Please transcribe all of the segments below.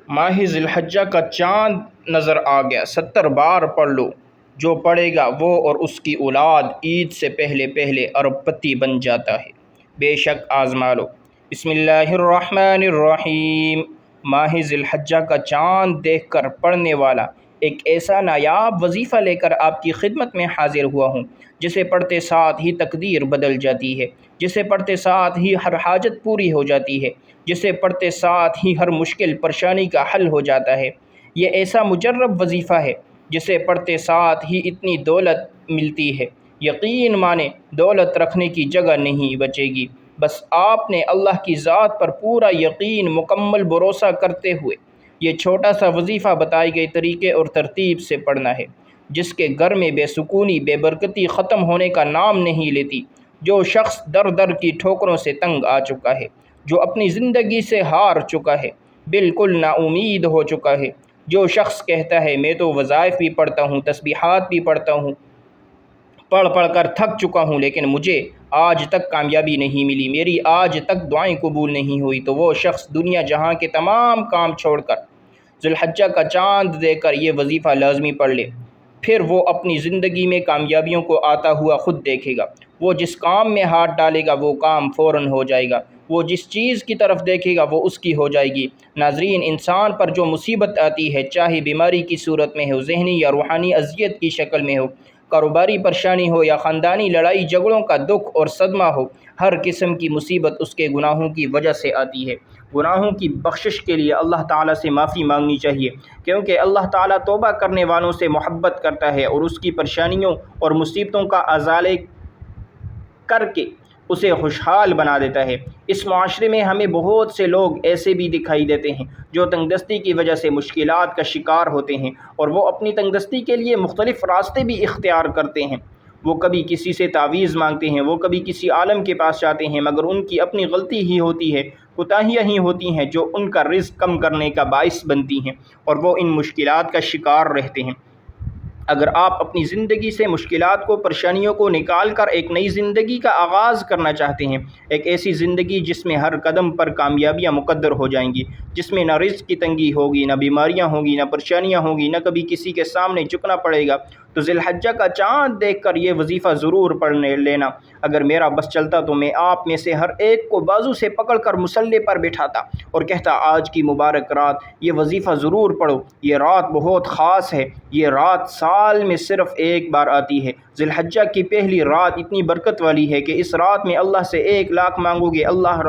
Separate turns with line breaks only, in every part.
ماہ ذی الحجہ کا چاند نظر آ گیا، 70 بار پڑھ لو، جو پڑھے گا وہ اور اس کی اولاد عید سے پہلے پہلے ارب پتی بن جاتا ہے۔ بے شک آزما لو۔ بسم اللہ الرحمن الرحیم۔ ماہ ذی الحجہ کا چاند دیکھ کر پڑھنے والا ایک ایسا نایاب وظیفہ لے کر آپ کی خدمت میں حاضر ہوا ہوں، جسے پڑھتے ساتھ ہی تقدیر بدل جاتی ہے، جسے پڑھتے ساتھ ہی ہر حاجت پوری ہو جاتی ہے، جسے پڑھتے ساتھ ہی ہر مشکل پریشانی کا حل ہو جاتا ہے۔ یہ ایسا مجرب وظیفہ ہے جسے پڑھتے ساتھ ہی اتنی دولت ملتی ہے، یقین مانے دولت رکھنے کی جگہ نہیں بچے گی۔ بس آپ نے اللہ کی ذات پر پورا یقین، مکمل بھروسہ کرتے ہوئے یہ چھوٹا سا وظیفہ بتائے گئے طریقے اور ترتیب سے پڑھنا ہے، جس کے گھر میں بے سکونی، بے برکتی ختم ہونے کا نام نہیں لیتی۔ جو شخص در در کی ٹھوکروں سے تنگ آ چکا ہے، جو اپنی زندگی سے ہار چکا ہے، بالکل نا امید ہو چکا ہے، جو شخص کہتا ہے میں تو وظائف بھی پڑھتا ہوں، تسبیحات بھی پڑھتا ہوں، پڑھ پڑھ کر تھک چکا ہوں، لیکن مجھے آج تک کامیابی نہیں ملی، میری آج تک دعائیں قبول نہیں ہوئی، تو وہ شخص دنیا جہاں کے تمام کام چھوڑ کر ذی الحجہ کا چاند دیکھ کر یہ وظیفہ لازمی پڑھ لے۔ پھر وہ اپنی زندگی میں کامیابیوں کو آتا ہوا خود دیکھے گا۔ وہ جس کام میں ہاتھ ڈالے گا وہ کام فوراً ہو جائے گا، وہ جس چیز کی طرف دیکھے گا وہ اس کی ہو جائے گی۔ ناظرین، انسان پر جو مصیبت آتی ہے، چاہے بیماری کی صورت میں ہو، ذہنی یا روحانی اذیت کی شکل میں ہو، کاروباری پریشانی ہو یا خاندانی لڑائی جھگڑوں کا دکھ اور صدمہ ہو، ہر قسم کی مصیبت اس کے گناہوں کی وجہ سے آتی ہے۔ گناہوں کی بخشش کے لیے اللہ تعالیٰ سے معافی مانگنی چاہیے، کیونکہ اللہ تعالیٰ توبہ کرنے والوں سے محبت کرتا ہے اور اس کی پریشانیوں اور مصیبتوں کا ازالے کر کے اسے خوشحال بنا دیتا ہے۔ اس معاشرے میں ہمیں بہت سے لوگ ایسے بھی دکھائی دیتے ہیں جو تنگ دستی کی وجہ سے مشکلات کا شکار ہوتے ہیں، اور وہ اپنی تنگ دستی کے لیے مختلف راستے بھی اختیار کرتے ہیں۔ وہ کبھی کسی سے تعویذ مانگتے ہیں، وہ کبھی کسی عالم کے پاس جاتے ہیں، مگر ان کی اپنی غلطی ہی ہوتی ہے، کوتاہیاں ہی ہوتی ہیں جو ان کا رزق کم کرنے کا باعث بنتی ہیں، اور وہ ان مشکلات کا شکار رہتے ہیں۔ اگر آپ اپنی زندگی سے مشکلات کو، پریشانیوں کو نکال کر ایک نئی زندگی کا آغاز کرنا چاہتے ہیں، ایک ایسی زندگی جس میں ہر قدم پر کامیابیاں مقدر ہو جائیں گی، جس میں نہ رزق کی تنگی ہوگی، نہ بیماریاں ہوں گی، نہ پریشانیاں ہوں گی، نہ کبھی کسی کے سامنے جھکنا پڑے گا، تو ذی الحجہ کا چاند دیکھ کر یہ وظیفہ ضرور پڑھ لینا۔ اگر میرا بس چلتا تو میں آپ میں سے ہر ایک کو بازو سے پکڑ کر مصلی پر بٹھاتا اور کہتا آج کی مبارک رات یہ وظیفہ ضرور پڑھو، یہ رات بہت خاص ہے، یہ رات سال میں صرف ایک بار آتی ہے۔ ذی الحجہ کی پہلی رات اتنی برکت والی ہے کہ اس رات میں اللہ سے 1 لاکھ مانگو گے، اللہ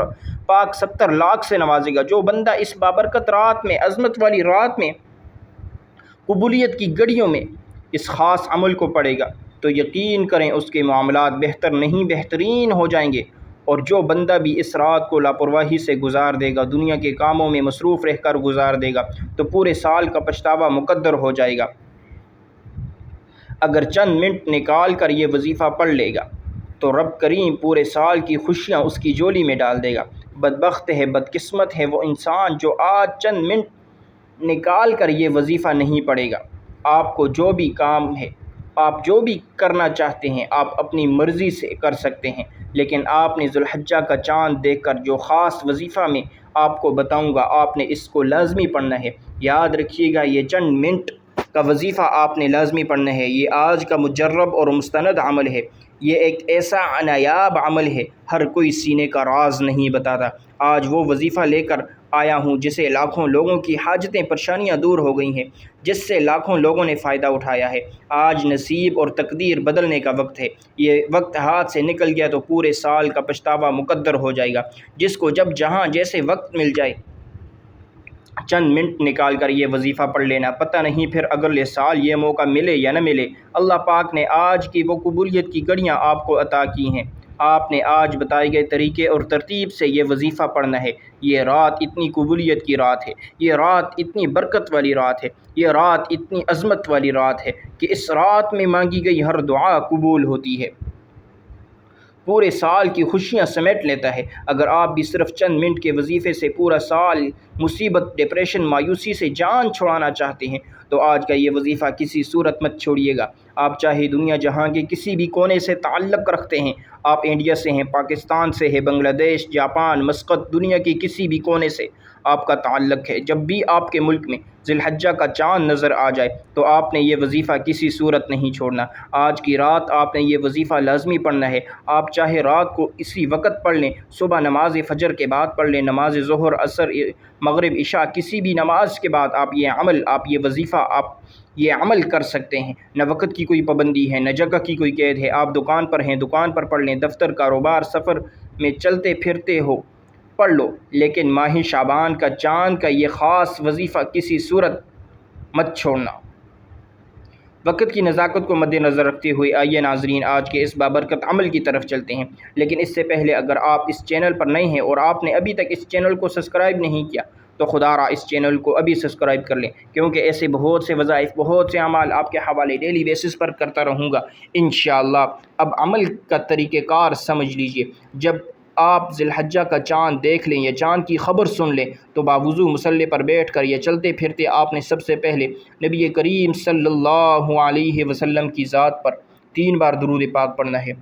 پاک 70 لاکھ سے نوازے گا۔ جو بندہ اس بابرکت رات میں، عظمت والی رات میں، قبولیت کی گھڑیوں میں اس خاص عمل کو پڑھے گا تو یقین کریں اس کے معاملات بہتر نہیں بہترین ہو جائیں گے۔ اور جو بندہ بھی اس رات کو لاپرواہی سے گزار دے گا، دنیا کے کاموں میں مصروف رہ کر گزار دے گا، تو پورے سال کا پچھتاوا مقدر ہو جائے گا۔ اگر چند منٹ نکال کر یہ وظیفہ پڑھ لے گا تو رب کریم پورے سال کی خوشیاں اس کی جولی میں ڈال دے گا۔ بدبخت ہے، بدقسمت ہے وہ انسان جو آج چند منٹ نکال کر یہ وظیفہ نہیں پڑھے گا۔ آپ کو جو بھی کام ہے، آپ جو بھی کرنا چاہتے ہیں، آپ اپنی مرضی سے کر سکتے ہیں، لیکن آپ نے ذی الحجہ کا چاند دیکھ کر جو خاص وظیفہ میں آپ کو بتاؤں گا، آپ نے اس کو لازمی پڑھنا ہے۔ یاد رکھیے گا، یہ چند منٹ کا وظیفہ آپ نے لازمی پڑھنا ہے۔ یہ آج کا مجرب اور مستند عمل ہے، یہ ایک ایسا نایاب عمل ہے، ہر کوئی سینے کا راز نہیں بتاتا۔ آج وہ وظیفہ لے کر آیا ہوں جسے لاکھوں لوگوں کی حاجتیں، پریشانیاں دور ہو گئی ہیں، جس سے لاکھوں لوگوں نے فائدہ اٹھایا ہے۔ آج نصیب اور تقدیر بدلنے کا وقت ہے۔ یہ وقت ہاتھ سے نکل گیا تو پورے سال کا پچھتاوا مقدر ہو جائے گا۔ جس کو جب جہاں جیسے وقت مل جائے، چند منٹ نکال کر یہ وظیفہ پڑھ لینا، پتہ نہیں پھر اگلے سال یہ موقع ملے یا نہ ملے۔ اللہ پاک نے آج کی وہ قبولیت کی گھڑیاں آپ کو عطا کی ہیں۔ آپ نے آج بتائے گئے طریقے اور ترتیب سے یہ وظیفہ پڑھنا ہے۔ یہ رات اتنی قبولیت کی رات ہے، یہ رات اتنی برکت والی رات ہے، یہ رات اتنی عظمت والی رات ہے کہ اس رات میں مانگی گئی ہر دعا قبول ہوتی ہے، پورے سال کی خوشیاں سمیٹ لیتا ہے۔ اگر آپ بھی صرف چند منٹ کے وظیفے سے پورا سال مصیبت، ڈپریشن، مایوسی سے جان چھڑانا چاہتے ہیں تو آج کا یہ وظیفہ کسی صورت مت چھوڑیے گا۔ آپ چاہے دنیا جہاں کے کسی بھی کونے سے تعلق رکھتے ہیں، آپ انڈیا سے ہیں، پاکستان سے ہیں، بنگلہ دیش، جاپان، مسقط، دنیا کے کسی بھی کونے سے، آپ کا تعلق ہے۔ جب بھی آپ کے ملک میں ذی الحجہ کا چاند نظر آ جائے تو آپ نے یہ وظیفہ کسی صورت نہیں چھوڑنا۔ آج کی رات آپ نے یہ وظیفہ لازمی پڑھنا ہے۔ آپ چاہے رات کو اسی وقت پڑھ لیں، صبح نماز فجر کے بعد پڑھ لیں، نماز ظہر، عصر، مغرب، عشاء، کسی بھی نماز کے بعد آپ یہ وظیفہ آپ یہ عمل کر سکتے ہیں۔ نہ وقت کی کوئی پابندی ہے، نہ جگہ کی کوئی قید ہے۔ آپ دکان پر ہیں، دکان پر پڑھ لیں، دفتر، کاروبار، سفر میں چلتے پھرتے ہو پڑھ لو، لیکن ماہ شعبان کا چاند کا یہ خاص وظیفہ کسی صورت مت چھوڑنا۔ وقت کی نزاکت کو مد نظر رکھتے ہوئے آئیے ناظرین آج کے اس بابرکت عمل کی طرف چلتے ہیں، لیکن اس سے پہلے اگر آپ اس چینل پر نئے ہیں اور آپ نے ابھی تک اس چینل کو سبسکرائب نہیں کیا تو خدا را اس چینل کو ابھی سبسکرائب کر لیں، کیونکہ ایسے بہت سے وظائف، بہت سے اعمال آپ کے حوالے ڈیلی بیسس پر کرتا رہوں گا انشاءاللہ۔ اب عمل کا طریقہ کار سمجھ لیجئے۔ جب آپ ذی الحجہ کا چاند دیکھ لیں یا چاند کی خبر سن لیں تو باوضو مصلی پر بیٹھ کر یا چلتے پھرتے آپ نے سب سے پہلے نبی کریم صلی اللہ علیہ وسلم کی ذات پر 3 بار درود پاک پڑھنا ہے۔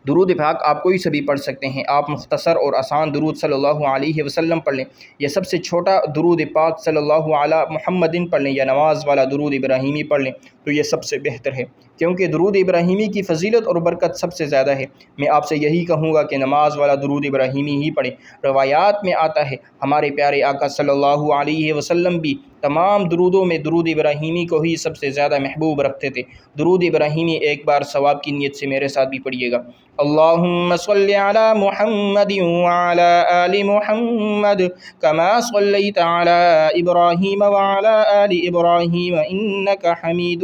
درود پاک آپ کوئی سے بھی پڑھ سکتے ہیں، آپ مختصر اور آسان درود صلی اللہ علیہ وسلم پڑھ لیں، یا سب سے چھوٹا درود پاک صلی اللہ علی محمد پڑھ لیں، یا نماز والا درود ابراہیمی پڑھ لیں تو یہ سب سے بہتر ہے، کیونکہ درود ابراہیمی کی فضیلت اور برکت سب سے زیادہ ہے۔ میں آپ سے یہی کہوں گا کہ نماز والا درود ابراہیمی ہی پڑھیں۔ روایات میں آتا ہے ہمارے پیارے آقا صلی اللہ علیہ وسلم بھی تمام درودوں میں درود ابراہیمی کو ہی سب سے زیادہ محبوب رکھتے تھے۔ درود ابراہیمی ایک بار ثواب کی نیت سے میرے ساتھ بھی پڑھیے گا۔ اللہم صلی علی محمد وعلی آل محمد کما صلیت علی ابراہیم وعلی آل ابراہیم انک حمید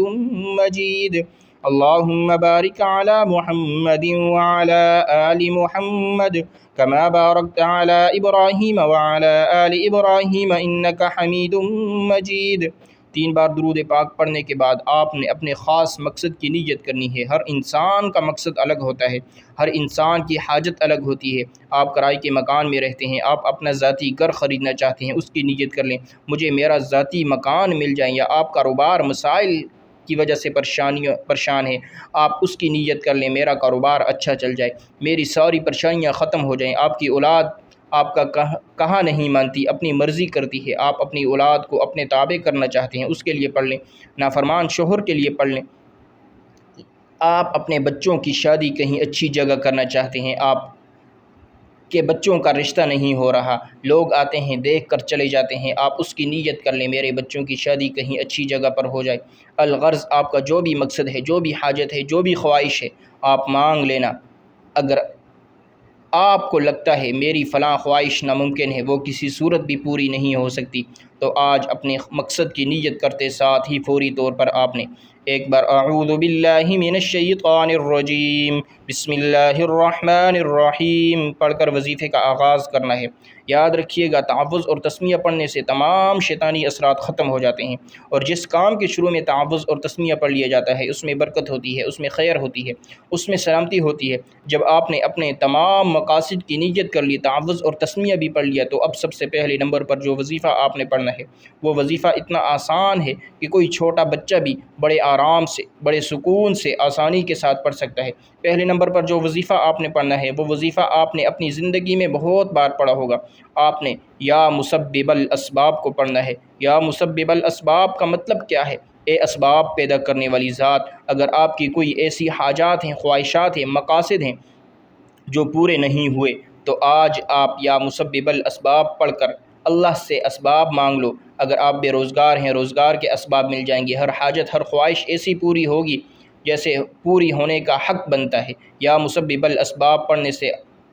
مجید۔ اللہم بارک علی محمد وعلی آل محمد کما بارکت علی ابراہیم وعلی آل ابراہیم انک حمید مجید۔ 3 بار درود پاک پڑھنے کے بعد آپ نے اپنے خاص مقصد کی نیت کرنی ہے۔ ہر انسان کا مقصد الگ ہوتا ہے، ہر انسان کی حاجت الگ ہوتی ہے۔ آپ کرائے کے مکان میں رہتے ہیں، آپ اپنا ذاتی گھر خریدنا چاہتے ہیں، اس کی نیت کر لیں مجھے میرا ذاتی مکان مل جائے، یا آپ کاروبار مسائل کی وجہ سے پریشان ہیں، آپ اس کی نیت کر لیں میرا کاروبار اچھا چل جائے، میری ساری پریشانیاں ختم ہو جائیں۔ آپ کی اولاد آپ کا کہاں نہیں مانتی، اپنی مرضی کرتی ہے، آپ اپنی اولاد کو اپنے تابع کرنا چاہتے ہیں، اس کے لیے پڑھ لیں۔ نافرمان شوہر کے لیے پڑھ لیں۔ آپ اپنے بچوں کی شادی کہیں اچھی جگہ کرنا چاہتے ہیں، آپ کے بچوں کا رشتہ نہیں ہو رہا، لوگ آتے ہیں دیکھ کر چلے جاتے ہیں، آپ اس کی نیت کر لیں میرے بچوں کی شادی کہیں اچھی جگہ پر ہو جائے۔ الغرض آپ کا جو بھی مقصد ہے، جو بھی حاجت ہے، جو بھی خواہش ہے، آپ مانگ لینا۔ اگر آپ کو لگتا ہے میری فلاں خواہش ناممکن ہے، وہ کسی صورت بھی پوری نہیں ہو سکتی، تو آج اپنے مقصد کی نیت کرتے ساتھ ہی فوری طور پر آپ نے ایک بار اعوذ باللہ من الشیطان الرجیم بسم اللہ الرحمن الرحیم پڑھ کر وظیفے کا آغاز کرنا ہے۔ یاد رکھیے گا تعوذ اور تسمیہ پڑھنے سے تمام شیطانی اثرات ختم ہو جاتے ہیں، اور جس کام کے شروع میں تعوذ اور تسمیہ پڑھ لیا جاتا ہے اس میں برکت ہوتی ہے، اس میں خیر ہوتی ہے، اس میں سلامتی ہوتی ہے۔ جب آپ نے اپنے تمام مقاصد کی نیت کر لی، تعوذ اور تسمیہ بھی پڑھ لیا، تو اب سب سے پہلے نمبر پر جو وظیفہ آپ نے پڑھنا ہے وہ وظیفہ اتنا آسان ہے کہ کوئی چھوٹا بچہ بھی بڑے آرام سے، بڑے سکون سے، آسانی کے ساتھ پڑھ سکتا ہے۔ پہلے نمبر پر جو وظیفہ آپ نے پڑھنا ہے وہ وظیفہ آپ نے اپنی زندگی میں بہت بار پڑھا ہوگا۔ آپ نے یا مسبب الاسباب کو پڑھنا ہے۔ یا مسبب الاسباب کا مطلب کیا ہے؟ اے اسباب پیدا کرنے والی ذات، اگر آپ کی کوئی ایسی حاجات ہیں، خواہشات ہیں، مقاصد ہیں جو پورے نہیں ہوئے تو آج آپ یا مسبب الاسباب پڑھ کر اللہ سے اسباب مانگ لو۔ اگر آپ بے روزگار ہیں، روزگار کے اسباب مل جائیں گے، ہر حاجت، ہر خواہش ایسی پوری ہوگی جیسے پوری ہونے کا حق بنتا ہے۔ یا مسبب الاسباب پڑھنے سے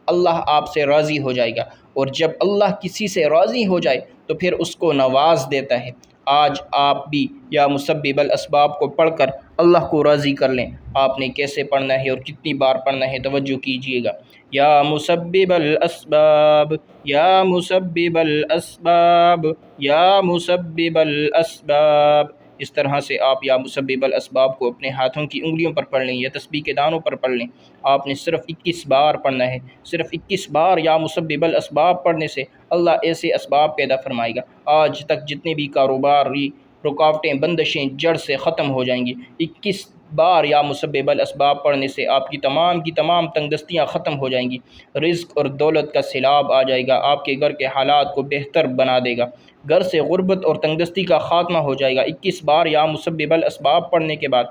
اللہ آپ سے راضی ہو جائے گا، اور جب اللہ کسی سے راضی ہو جائے تو پھر اس کو نواز دیتا ہے۔ آج آپ بھی یا مسبب الاسباب کو پڑھ کر اللہ کو راضی کر لیں۔ آپ نے کیسے پڑھنا ہے اور کتنی بار پڑھنا ہے توجہ کیجیے گا۔ یا مسبب الاسباب، یا مسبب الاسباب، یا مسبب الاسباب، اس طرح سے آپ یا مسبب الاسباب کو اپنے ہاتھوں کی انگلیوں پر پڑھ لیں یا تسبیح کے دانوں پر پڑھ لیں۔ آپ نے صرف 21 بار پڑھنا ہے۔ صرف 21 بار یا مسبب الاسباب پڑھنے سے اللہ ایسے اسباب پیدا فرمائے گا۔ آج تک جتنے بھی کاروباری رکاوٹیں بندشیں جڑ سے ختم ہو جائیں گی۔ 21 بار یا مسبب الاسباب پڑھنے سے آپ کی تمام تنگدستیاں ختم ہو جائیں گی، رزق اور دولت کا سیلاب آ جائے گا، آپ کے گھر کے حالات کو بہتر بنا دے گا، گھر سے غربت اور تنگدستی کا خاتمہ ہو جائے گا۔ 21 بار یا مسبب الاسباب پڑھنے کے بعد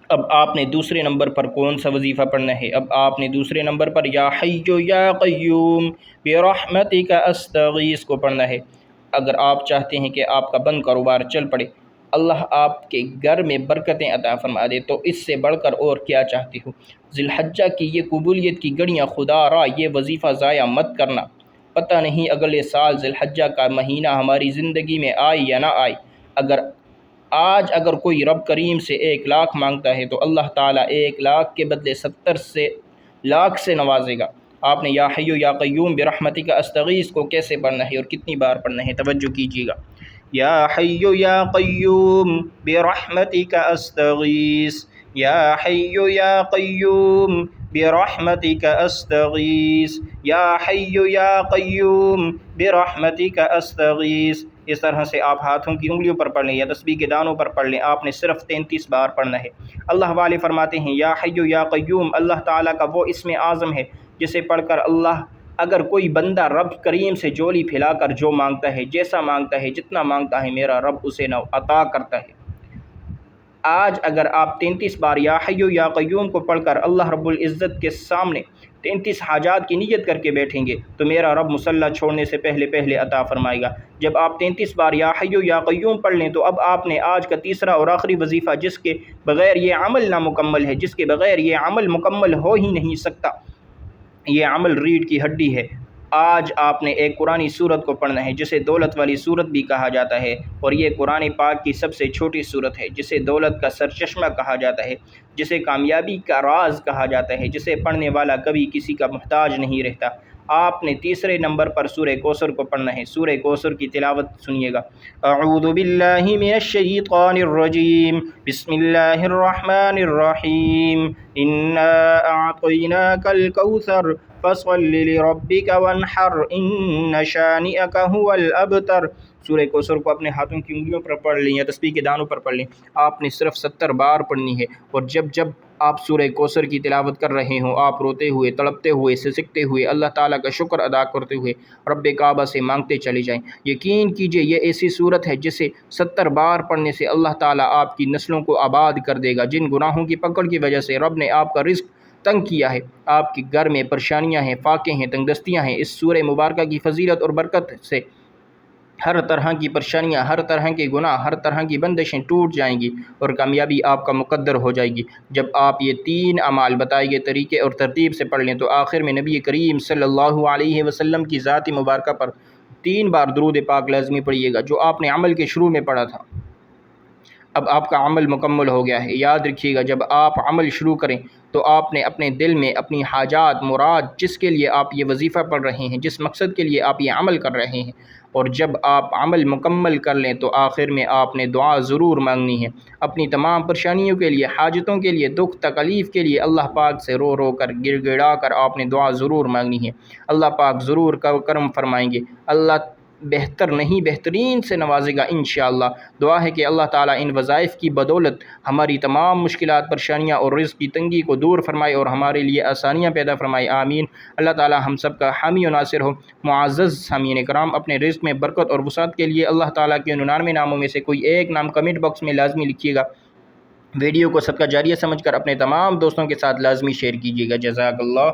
اب آپ نے دوسرے نمبر پر کون سا وظیفہ پڑھنا ہے؟ اب آپ نے دوسرے نمبر پر یا حی یا قیوم برحمتک استغیث کو پڑھنا ہے۔ اگر آپ چاہتے ہیں کہ آپ کا بند کاروبار چل پڑے، اللہ آپ کے گھر میں برکتیں عطا فرما دے، تو اس سے بڑھ کر اور کیا چاہتے ہو؟ ذی الحجہ کی یہ قبولیت کی گھڑیاں، خدا را یہ وظیفہ ضائع مت کرنا۔ پتہ نہیں اگلے سال ذی الحجہ کا مہینہ ہماری زندگی میں آئے یا نہ آئے۔ اگر کوئی رب کریم سے 1 لاکھ مانگتا ہے تو اللہ تعالیٰ 1 لاکھ کے بدلے 70 لاکھ سے نوازے گا۔ آپ نے یا حی یا قیوم برحمتک استغیث کو کیسے پڑھنا ہے اور کتنی بار پڑھنا ہے؟ توجہ کیجیے گا۔ یا حی یا قیوم برحمتک استغیث، یا حی یا قیوم برحمتک استغیث، یا حی یا قیوم برحمتک استغیث۔ اس طرح سے آپ ہاتھوں کی انگلیوں پر پڑھ لیں یا تسبیح کے دانوں پر پڑھ لیں، آپ نے صرف 33 بار پڑھنا ہے۔ اللہ والے فرماتے ہیں یا حی یا قیوم اللہ تعالیٰ کا وہ اسم اعظم ہے جسے پڑھ کر اگر کوئی بندہ رب کریم سے جولی پھیلا کر جو مانگتا ہے، جیسا مانگتا ہے، جتنا مانگتا ہے، میرا رب اسے عطا کرتا ہے۔ آج اگر آپ 33 بار یا حی یا قیوم کو پڑھ کر اللہ رب العزت کے سامنے 33 حاجات کی نیت کر کے بیٹھیں گے تو میرا رب مصلی چھوڑنے سے پہلے عطا فرمائے گا۔ جب آپ 33 بار یا حی یا قیوم پڑھ لیں تو اب آپ نے آج کا تیسرا اور آخری وظیفہ، جس کے بغیر یہ عمل نامکمل ہے، جس کے بغیر یہ عمل مکمل ہو ہی نہیں سکتا، یہ عمل ریڑھ کی ہڈی ہے۔ آج آپ نے ایک قرآنی سورت کو پڑھنا ہے جسے دولت والی سورت بھی کہا جاتا ہے، اور یہ قرآن پاک کی سب سے چھوٹی سورت ہے، جسے دولت کا سرچشمہ کہا جاتا ہے، جسے کامیابی کا راز کہا جاتا ہے، جسے پڑھنے والا کبھی کسی کا محتاج نہیں رہتا۔ آپ نے تیسرے نمبر پر سورہ کوثر کو پڑھنا ہے۔ سورہ کوثر کی تلاوت سنیے گا۔ اعوذ باللہ من الشیطان الرجیم، بسم اللہ الرحمن الرحیم، انا اعطیناک الکوثر فصل لربک وانحر ان شانئک هو الابتر۔ سورہ کوثر کو اپنے ہاتھوں کی انگلیوں پر پڑھ لیں یا تسبیح کے دانوں پر پڑھ لیں، آپ نے صرف 70 بار پڑھنی ہے، اور جب آپ سورہ کوثر کی تلاوت کر رہے ہوں، آپ روتے ہوئے، تڑپتے ہوئے، سسکتے ہوئے، اللہ تعالیٰ کا شکر ادا کرتے ہوئے رب کعبہ سے مانگتے چلے جائیں۔ یقین کیجئے یہ ایسی صورت ہے جسے 70 بار پڑھنے سے اللہ تعالیٰ آپ کی نسلوں کو آباد کر دے گا۔ جن گناہوں کی پکڑ کی وجہ سے رب نے آپ کا رزق تنگ کیا ہے، آپ کے گھر میں پریشانیاں ہیں، فاقے ہیں، تنگدستیاں ہیں، اس سورہ مبارکہ کی فضیلت اور برکت سے ہر طرح کی پریشانیاں، ہر طرح کے گناہ، ہر طرح کی بندشیں ٹوٹ جائیں گی اور کامیابی آپ کا مقدر ہو جائے گی۔ جب آپ یہ 3 اعمال بتائے گئے طریقے اور ترتیب سے پڑھ لیں تو آخر میں نبی کریم صلی اللہ علیہ وسلم کی ذات مبارکہ پر 3 بار درود پاک لازمی پڑھیے گا، جو آپ نے عمل کے شروع میں پڑھا تھا۔ اب آپ کا عمل مکمل ہو گیا ہے۔ یاد رکھیے گا، جب آپ عمل شروع کریں تو آپ نے اپنے دل میں اپنی حاجات، مراد، جس کے لیے آپ یہ وظیفہ پڑھ رہے ہیں، جس مقصد کے لیے آپ یہ عمل کر رہے ہیں، اور جب آپ عمل مکمل کر لیں تو آخر میں آپ نے دعا ضرور مانگنی ہے۔ اپنی تمام پریشانیوں کے لیے، حاجتوں کے لیے، دکھ تکلیف کے لیے اللہ پاک سے رو کر، گڑ گڑا کر آپ نے دعا ضرور مانگنی ہے۔ اللہ پاک ضرور کرم فرمائیں گے۔ اللہ بہتر نہیں، بہترین سے نوازے گا انشاءاللہ۔ دعا ہے کہ اللہ تعالیٰ ان وظائف کی بدولت ہماری تمام مشکلات، پریشانیاں اور رزق کی تنگی کو دور فرمائے اور ہمارے لیے آسانیاں پیدا فرمائے، آمین۔ اللہ تعالیٰ ہم سب کا حامی و ناصر ہو۔ معزز سامعین کرام، اپنے رزق میں برکت اور وسعت کے لیے اللہ تعالیٰ کے 99 ناموں میں سے کوئی ایک نام کمنٹ باکس میں لازمی لکھیے گا۔ ویڈیو کو صدقہ جاریہ سمجھ کر اپنے تمام دوستوں کے ساتھ لازمی شیئر کیجیے گا۔ جزاک اللہ۔